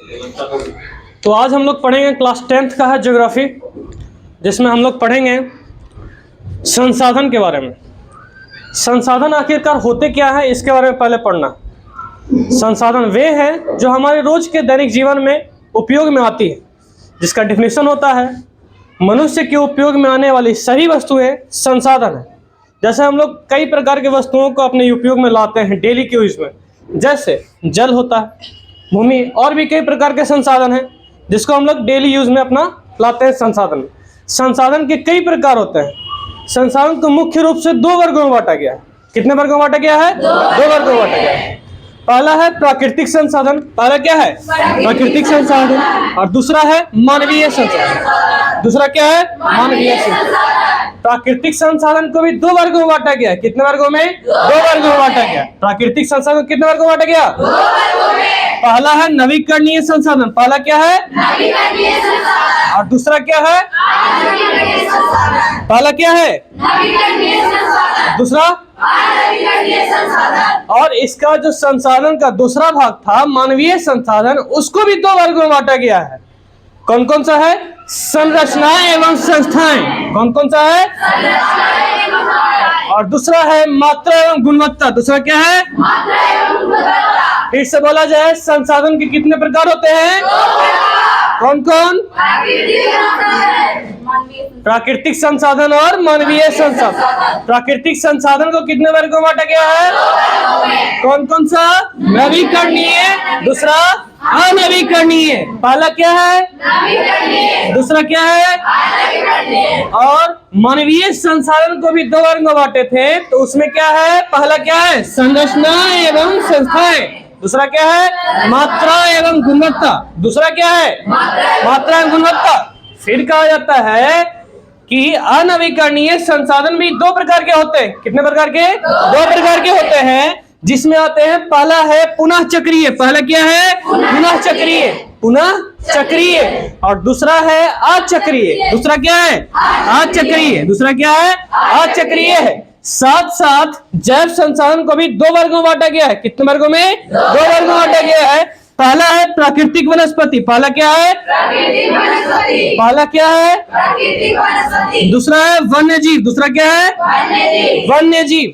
तो आज हम लोग पढ़ेंगे क्लास 10th का है ज्योग्राफी, जिसमें हम लोग पढ़ेंगे संसाधन के बारे में। संसाधन आखिरकार होते क्या है इसके बारे में पहले पढ़ना। संसाधन वे हैं जो हमारे रोज के दैनिक जीवन में उपयोग में आती है, जिसका डेफिनेशन होता है मनुष्य के उपयोग में आने वाली सभी वस्तुएं संसाधन है। जैसे हम लोग कई प्रकार की वस्तुओं को अपने उपयोग में लाते हैं डेली के यूज में, जैसे जल होता है, भूमि, और भी कई प्रकार के संसाधन हैं जिसको हम लोग डेली यूज में अपना लाते हैं। संसाधन के कई प्रकार होते हैं। संसाधन को मुख्य रूप से दो वर्गों में बांटा गया है। कितने वर्गों में बांटा गया है? दो वर्गों में बांटा गया है। पहला है प्राकृतिक संसाधन। पहला क्या है? प्राकृतिक संसाधन। और दूसरा है मानवीय संसाधन। दूसरा क्या है? मानवीय संसाधन। प्राकृतिक संसाधन को भी दो वर्गों में बांटा गया है। कितने वर्गों में? दो वर्गों में बांटा गया। प्राकृतिक संसाधन कितने वर्गों में बांटा गया? दो वर्गों में। पहला है नवीकरणीय संसाधन। पहला क्या है? नवीकरणीय संसाधन। और दूसरा क्या है? नवीकरणीय संसाधन। पहला क्या है? नवीकरणीय संसाधन। दूसरा संसाधन। और इसका जो संसाधन का दूसरा भाग था मानवीय संसाधन, उसको भी दो वर्गों में बांटा गया है। कौन कौन सा है? संरचनाएं एवं संस्थाएं। कौन कौन सा है? और दूसरा है मात्रा एवं गुणवत्ता। दूसरा क्या है? मात्रा एवं गुणवत्ता। फिर से बोला जाए, संसाधन के कितने प्रकार होते हैं? कौन कौन? प्राकृतिक संसाधन और मानवीय संसाधन। प्राकृतिक संसाधन को कितने वर्गों में बांटा गया है? कौन कौन सा? नवीकरणीय, दूसरा अनवीकरणीय। पहला क्या है? नवीकरणीय। दूसरा क्या है? और मानवीय संसाधन को भी दो वर्ग में बांटे थे, तो उसमें क्या है? पहला क्या है? संरचना एवं संस्थाएं। दूसरा क्या है? मात्रा एवं गुणवत्ता। दूसरा क्या है? मात्रा एवं गुणवत्ता। फिर कहा जाता है कि अनवीकरणीय संसाधन भी दो प्रकार के होते हैं। कितने प्रकार के? दो प्रकार के होते हैं, जिसमें आते हैं, पहला है पुनः चक्रीय। पहला क्या है? पुनः चक्रीय। पुनः चक्रीय। और दूसरा है अचक्रीय। दूसरा क्या है? अचक्रीय। दूसरा क्या है? अचक्रीय है। साथ साथ जैव संसाधन को भी दो वर्गों में बांटा गया है। कितने वर्गों में? दो वर्गों में बांटा गया है। पहला है प्राकृतिक वनस्पति। पहला क्या है? प्राकृतिक वनस्पति। पहला क्या है? प्राकृतिक वनस्पति। दूसरा है वन्य जीव। दूसरा क्या है? वन्य जीव।